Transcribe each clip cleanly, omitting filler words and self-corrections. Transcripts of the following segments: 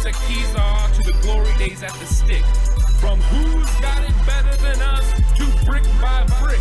Tequila to the glory days at the stick. From who's got it better than us to brick by brick.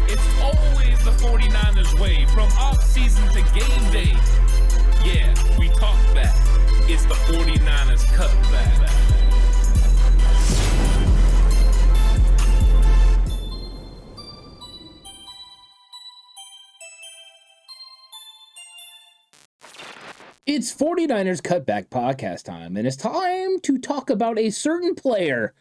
It's always the 49ers way, from off-season to game day. Yeah, we talk back. It's the 49ers Cutback. It's 49ers Cutback Podcast time, and it's time to talk about a certain player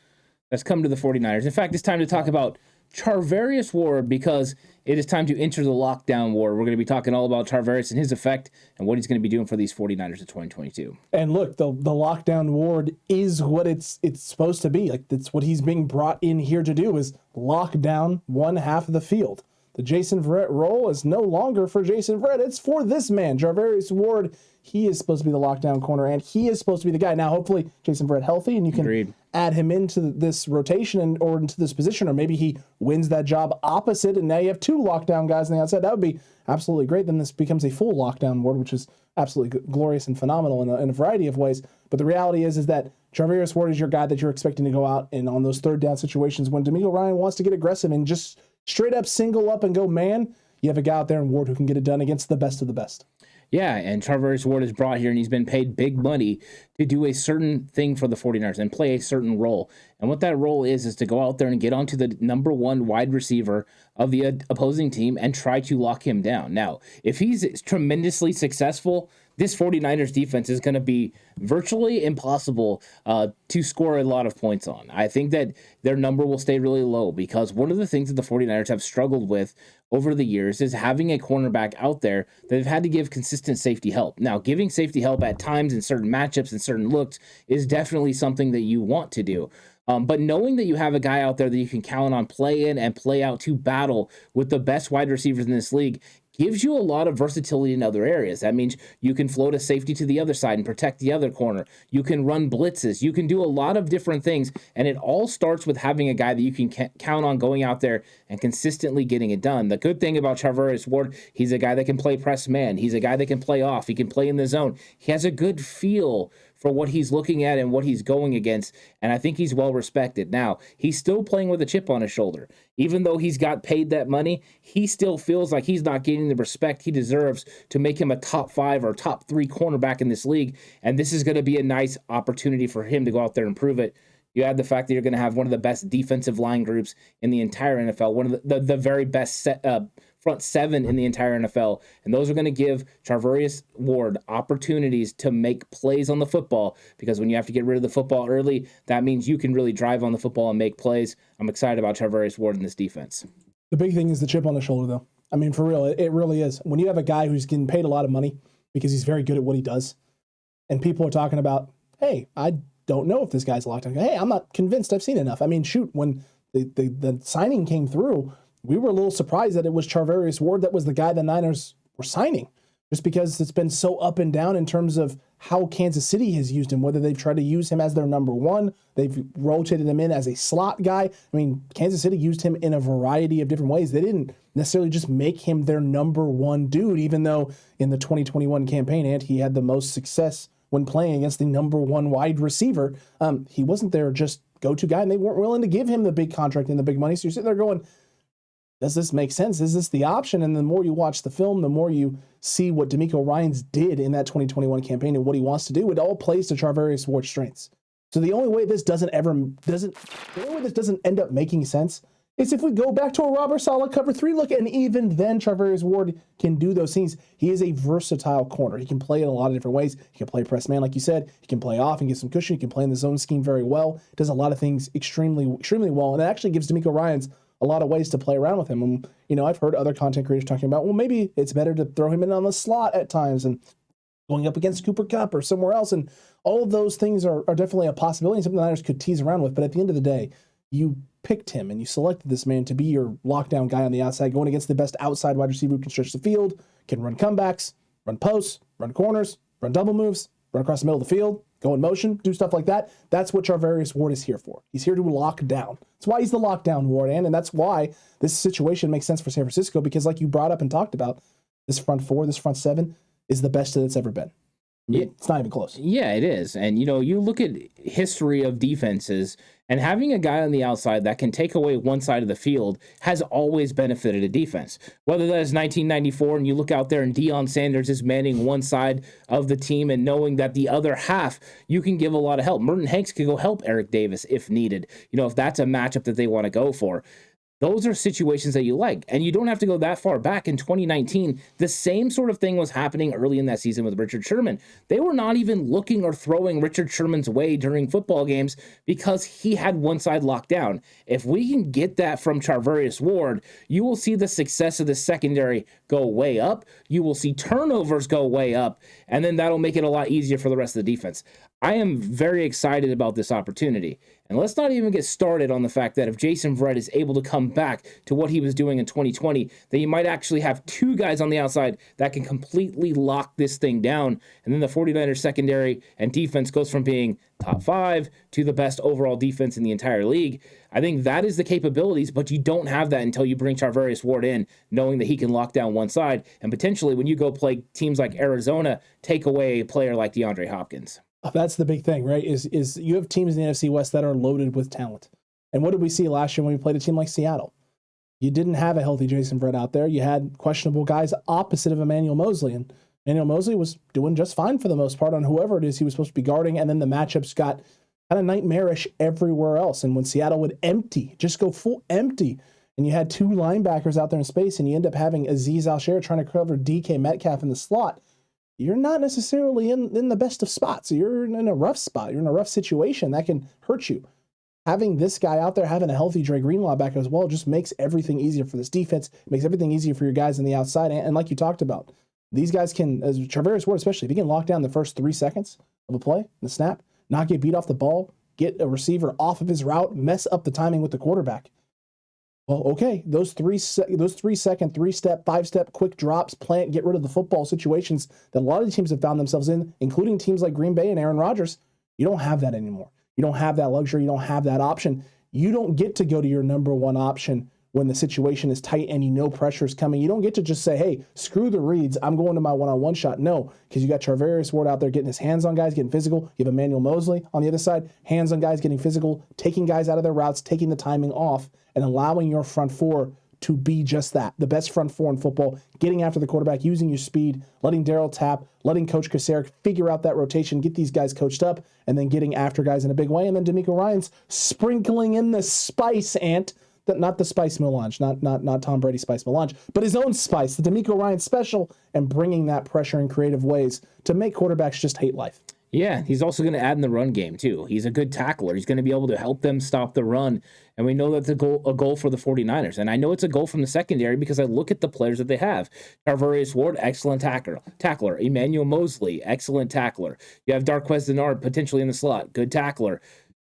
that's come to the 49ers. In fact, it's time to talk about Charvarius Ward, because it is time to enter the lockdown war. We're going to be talking all about Charvarius and his effect and what he's going to be doing for these 49ers in 2022. And look, the lockdown ward is what it's supposed to be. Like, that's what he's being brought in here to do, is lock down one half of the field. The Jason Verrett role is no longer for Jason Verrett. It's for this man, Charvarius Ward. He is supposed to be the lockdown corner, and he is supposed to be the guy. Now, hopefully, Jason Verrett healthy, and you can add him into this rotation or into this position, or maybe he wins that job opposite, and now you have two lockdown guys on the outside. That would be absolutely great. Then this becomes a full lockdown ward, which is absolutely glorious and phenomenal in a variety of ways. But the reality is that Charvarius Ward is your guy that you're expecting to go out and on those third down situations when D'Amico Ryan wants to get aggressive and just straight up single up and go man. You have a guy out there in Ward who can get it done against the best of the best. Yeah, and Charvarius Ward is brought here, and he's been paid big money to do a certain thing for the 49ers and play a certain role. And what that role is to go out there and get onto the number one wide receiver of the opposing team and try to lock him down. Now, if he's tremendously successful, this 49ers defense is going to be virtually impossible to score a lot of points on. I think that their number will stay really low, because one of the things that the 49ers have struggled with over the years is having a cornerback out there that have had to give consistent safety help. Now, giving safety help at times in certain matchups and certain looks is definitely something that you want to do. But knowing that you have a guy out there that you can count on play in and play out to battle with the best wide receivers in this league gives you a lot of versatility in other areas. That means you can float a safety to the other side and protect the other corner. You can run blitzes. You can do a lot of different things, and it all starts with having a guy that you can count on going out there and consistently getting it done. The good thing about Charvarius Ward, he's a guy that can play press man. He's a guy that can play off. He can play in the zone. He has a good feel for what he's looking at and what he's going against, and I think he's well respected. Now, he's still playing with a chip on his shoulder. Even though he's got paid that money, he still feels like he's not getting the respect he deserves to make him a top 5 or top 3 cornerback in this league, and this is going to be a nice opportunity for him to go out there and prove it. You add the fact that you're going to have one of the best defensive line groups in the entire NFL, one of the very best front 7 in the entire NFL, and those are going to give Charvarius Ward opportunities to make plays on the football, because when you have to get rid of the football early, that means you can really drive on the football and make plays. I'm excited about Charvarius Ward in this defense. The big thing is the chip on the shoulder, though. I mean, for real, it really is. When you have a guy who's getting paid a lot of money because he's very good at what he does, and people are talking about, hey, I don't know if this guy's locked in. Hey, I'm not convinced I've seen enough. I mean, shoot, when the signing came through, we were a little surprised that it was Charvarius Ward that was the guy the Niners were signing, just because it's been so up and down in terms of how Kansas City has used him, whether they've tried to use him as their number one, they've rotated him in as a slot guy. I mean, Kansas City used him in a variety of different ways. They didn't necessarily just make him their number one dude, even though in the 2021 campaign, and he had the most success when playing against the number one wide receiver. He wasn't their just go-to guy, and they weren't willing to give him the big contract and the big money. So you're sitting there going, does this make sense? Is this the option? And the more you watch the film, the more you see what D'Amico Ryans did in that 2021 campaign and what he wants to do. It all plays to Charvarius Ward's strengths. So the only way this doesn't end up making sense is if we go back to a Robert Saleh cover 3 look, and even then Charvarius Ward can do those things. He is a versatile corner. He can play in a lot of different ways. He can play press man, like you said. He can play off and get some cushion. He can play in the zone scheme very well. Does a lot of things extremely, extremely well, and it actually gives D'Amico Ryans a lot of ways to play around with him. And, you know, I've heard other content creators talking about, well, maybe it's better to throw him in on the slot at times and going up against Cooper Kupp or somewhere else. And all of those things are definitely a possibility and something the Niners could tease around with. But at the end of the day, you picked him and you selected this man to be your lockdown guy on the outside, going against the best outside wide receiver who can stretch the field, can run comebacks, run posts, run corners, run double moves, run across the middle of the field, go in motion, do stuff like that. That's what Charvarius Ward is here for. He's here to lock down. That's why he's the lockdown Ward, and that's why this situation makes sense for San Francisco, because like you brought up and talked about, this front 4, this front 7 is the best that it's ever been. I It's not even close. Yeah, it is. And, you look at history of defenses, and having a guy on the outside that can take away one side of the field has always benefited a defense. Whether that is 1994 and you look out there and Deion Sanders is manning one side of the team and knowing that the other half, you can give a lot of help. Merton Hanks could go help Eric Davis if needed, if that's a matchup that they want to go for. Those are situations that you like. And you don't have to go that far back. In 2019, the same sort of thing was happening early in that season with Richard Sherman. They were not even looking or throwing Richard Sherman's way during football games because he had one side locked down. If we can get that from Charvarius Ward, you will see the success of the secondary go way up. You will see turnovers go way up. And then that'll make it a lot easier for the rest of the defense. I am very excited about this opportunity. And let's not even get started on the fact that if Jason Verrett is able to come back to what he was doing in 2020, then you might actually have two guys on the outside that can completely lock this thing down. And then the 49ers secondary and defense goes from being top 5 to the best overall defense in the entire league. I think that is the capabilities, but you don't have that until you bring Charvarius Ward in, knowing that he can lock down one side. And potentially when you go play teams like Arizona, take away a player like DeAndre Hopkins. That's the big thing, right? Is you have teams in the NFC West that are loaded with talent. And what did we see last year when we played a team like Seattle? You didn't have a healthy Jason Verrett out there. You had questionable guys opposite of Emmanuel Mosley. And Emmanuel Mosley was doing just fine for the most part on whoever it is he was supposed to be guarding. And then the matchups got kind of nightmarish everywhere else. And when Seattle would just go full empty, and you had two linebackers out there in space, and you end up having Azeez Al-Shaair trying to cover DK Metcalf in the slot, you're not necessarily in the best of spots. You're in a rough spot. You're in a rough situation. That can hurt you. Having this guy out there, having a healthy Dre Greenlaw back as well, just makes everything easier for this defense, makes everything easier for your guys on the outside. And like you talked about, these guys can, as Charvarius Ward especially, if he can lock down the first 3 seconds of a play, the snap, not get beat off the ball, get a receiver off of his route, mess up the timing with the quarterback. Well, okay, those 3 second, 3-step, 5-step quick drops, get rid of the football situations that a lot of the teams have found themselves in, including teams like Green Bay and Aaron Rodgers. You don't have that anymore. You don't have that luxury. You don't have that option. You don't get to go to your number one option when the situation is tight and you know pressure is coming. You don't get to just say, hey, screw the reads, I'm going to my one-on-one shot. No, because you got Charvarius Ward out there getting his hands on guys, getting physical. You have Emmanuel Mosley on the other side, hands on guys, getting physical, taking guys out of their routes, taking the timing off, and allowing your front four to be just that, the best front four in football, getting after the quarterback, using your speed, letting Darryl tap, letting Coach Kasarik figure out that rotation, get these guys coached up, and then getting after guys in a big way. And then D'Amico Ryan's sprinkling in the spice, not the spice melange, not Tom Brady spice melange, but his own spice, the D'Amico Ryan special, and bringing that pressure in creative ways to make quarterbacks just hate life. Yeah, he's also going to add in the run game, too. He's a good tackler. He's going to be able to help them stop the run. And we know that's a goal for the 49ers. And I know it's a goal from the secondary because I look at the players that they have. Charvarius Ward, excellent tackler. Emmanuel Mosley, excellent tackler. You have Darqueze Dennard, potentially in the slot, good tackler.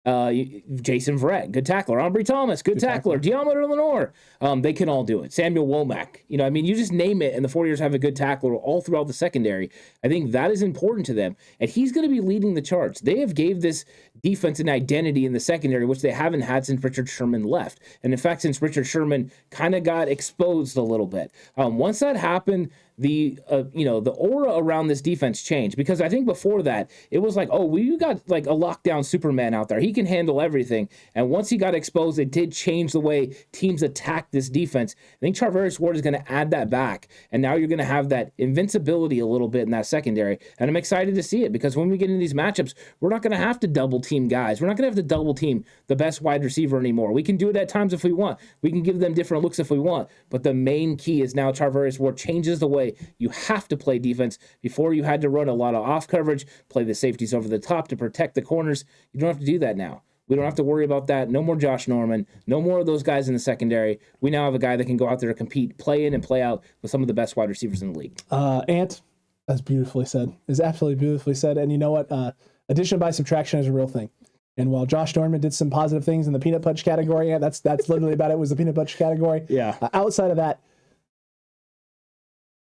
Jason Verrett, good tackler. Ambry Thomas, good tackler. Deommodore Lenoir, they can all do it. Samuel Womack, you just name it, and the 49ers have a good tackler all throughout the secondary. I think that is important to them, and he's going to be leading the charge. They have gave this defense an identity in the secondary, which they haven't had since Richard Sherman left, and in fact, since Richard Sherman kind of got exposed a little bit. Once that happened, the aura around this defense changed, because I think before that it was like, oh, you got like a lockdown Superman out there. He can handle everything. And once he got exposed, it did change the way teams attack this defense. I think Charvarius Ward is going to add that back, and now you're going to have that invincibility a little bit in that secondary. And I'm excited to see it, because when we get into these matchups, we're not going to have to double team guys. We're not going to have to double team the best wide receiver anymore. We can do it at times if we want. We can give them different looks if we want. But the main key is now Charvarius Ward changes the way you have to play defense. Before, you had to run a lot of off coverage, play the safeties over the top to protect the corners. You don't have to do that now. We don't have to worry about that. No more Josh Norman. No more of those guys in the secondary. We now have a guy that can go out there to compete, play in and play out with some of the best wide receivers in the league. Ant, that's beautifully said. Is absolutely beautifully said. And you know what? Addition by subtraction is a real thing. And while Josh Norman did some positive things in the peanut punch category, that's literally about it, was the peanut punch category. Yeah. Outside of that,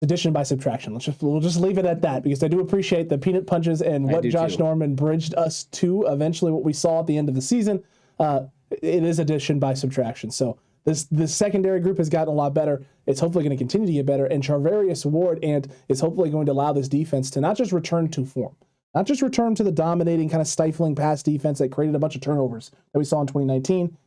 addition by subtraction. We'll just leave it at that, because I do appreciate the peanut punches and what Josh Norman bridged us to eventually what we saw at the end of the season. It is addition by subtraction. So The secondary group has gotten a lot better. It's hopefully going to continue to get better. And Charvarius Ward is hopefully going to allow this defense to not just return to form, not just return to the dominating, kind of stifling pass defense that created a bunch of turnovers that we saw in 2019,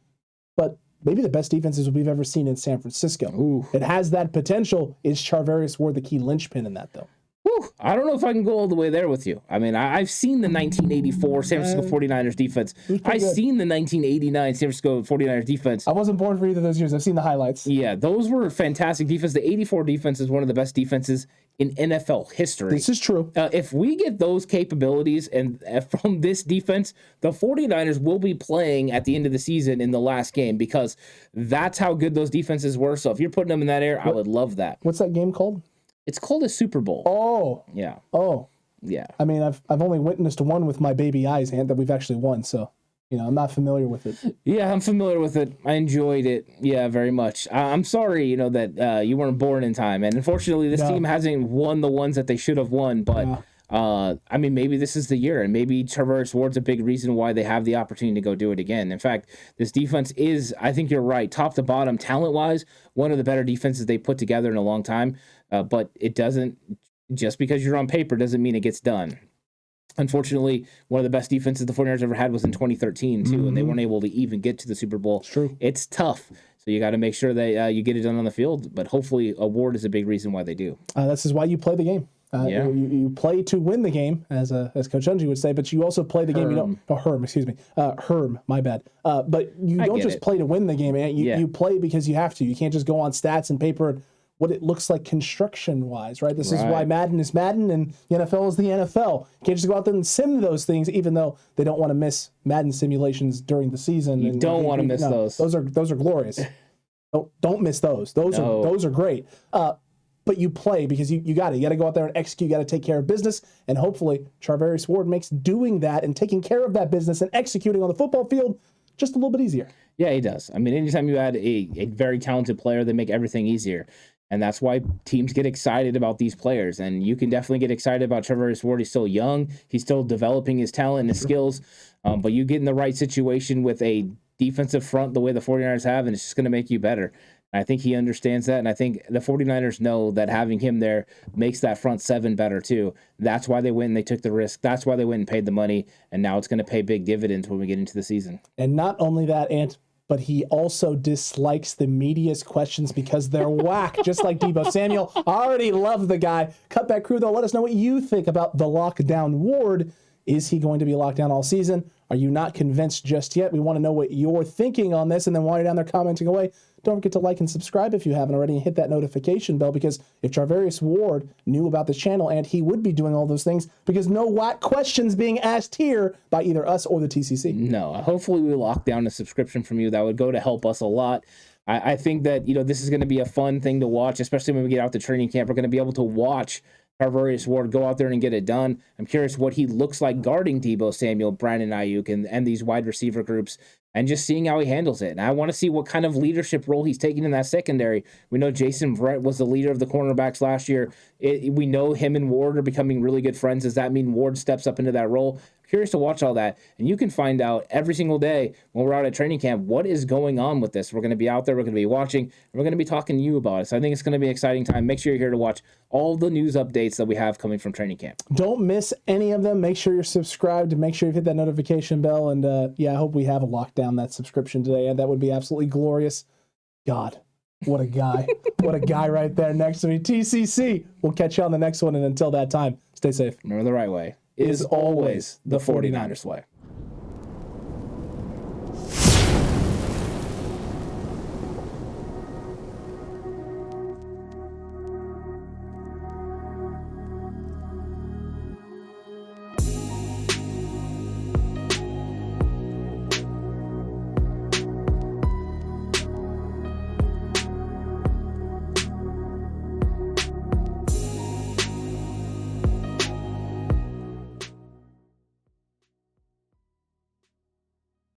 but maybe the best defenses we've ever seen in San Francisco. Ooh. It has that potential. Is Charvarius Ward the key linchpin in that, though? Whew, I don't know if I can go all the way there with you. I mean, I've seen the 1984 San Francisco 49ers defense. I've seen the 1989 San Francisco 49ers defense. I wasn't born for either of those years. I've seen the highlights. Yeah, those were fantastic defense. The 84 defense is one of the best defenses in NFL history. This is true. If we get those capabilities and from this defense, the 49ers will be playing at the end of the season in the last game because that's how good those defenses were. So if you're putting them in that air, I would love that. What's that game called? It's called a Super Bowl. Oh. Yeah. Oh. Yeah. I mean, I've only witnessed one with my baby eyes, and that we've actually won, so I'm not familiar with it. Yeah, I'm familiar with it. I enjoyed it. Yeah, very much. I'm sorry, that you weren't born in time, and unfortunately, this team hasn't won the ones that they should have won. But I mean, maybe this is the year, and maybe Charvarius Ward's a big reason why they have the opportunity to go do it again. In fact, this defense is, I think you're right, top to bottom, talent-wise, one of the better defenses they put together in a long time. But it doesn't, just because you're on paper doesn't mean it gets done. Unfortunately, one of the best defenses the 49ers ever had was in 2013, too, and they weren't able to even get to the Super Bowl. It's true. It's tough. So you got to make sure that you get it done on the field. But hopefully, a Ward is a big reason why they do. This is why you play the game. You play to win the game, as Coach Unji would say, but you also play the game. You don't. Oh, Herm, excuse me. Herm, my bad. But you don't just play to win the game, man. You play because you have to. You can't just go on stats and paper and what it looks like construction-wise, right? This is why Madden is Madden and the NFL is the NFL. You can't just go out there and sim those things, even though they don't want to miss Madden simulations during the season. You don't want to miss those. Those are glorious. Don't miss those. Those are great. But you play because you got it. You got to go out there and execute. You got to take care of business. And hopefully Charvarius Ward makes doing that and taking care of that business and executing on the football field just a little bit easier. Yeah, he does. I mean, anytime you add a very talented player, they make everything easier. And that's why teams get excited about these players. And you can definitely get excited about Charvarius Ward. He's still young. He's still developing his talent and his skills. But you get in the right situation with a defensive front the way the 49ers have, and it's just going to make you better. And I think he understands that. And I think the 49ers know that having him there makes that front seven better too. That's why they went and they took the risk. That's why they went and paid the money. And now it's going to pay big dividends when we get into the season. And not only that, Ant, but he also dislikes the media's questions because they're whack, just like Deebo Samuel. I already love the guy. Cutback crew, though, let us know what you think about the lockdown Ward. Is he going to be locked down all season? Are you not convinced just yet? We want to know what you're thinking on this. And then while you're down there commenting away, don't forget to like and subscribe if you haven't already and hit that notification bell, because if Charvarius Ward knew about this channel, and he would be doing all those things because no whack questions being asked here by either us or the TCC. No, hopefully we lock down a subscription from you. That would go to help us a lot. I think that, this is going to be a fun thing to watch, especially when we get out to training camp. We're going to be able to watch Charvarius Ward go out there and get it done. I'm curious what he looks like guarding Deebo Samuel, Brandon Ayuk, and these wide receiver groups, and just seeing how he handles it. And I want to see what kind of leadership role he's taking in that secondary. We know Jason Verrett was the leader of the cornerbacks last year. We know him and Ward are becoming really good friends. Does that mean Ward steps up into that role? Curious to watch all that. And you can find out every single day when we're out at training camp what is going on with this. We're going to be out there. We're going to be watching. And we're going to be talking to you about it. So I think it's going to be an exciting time. Make sure you're here to watch all the news updates that we have coming from training camp. Don't miss any of them. Make sure you're subscribed and make sure you hit that notification bell. And I hope we have a lockdown that subscription today. And that would be absolutely glorious. God, what a guy. What a guy right there next to me. TCC. We'll catch you on the next one. And until that time, stay safe. Remember, the right way is always the 49ers way.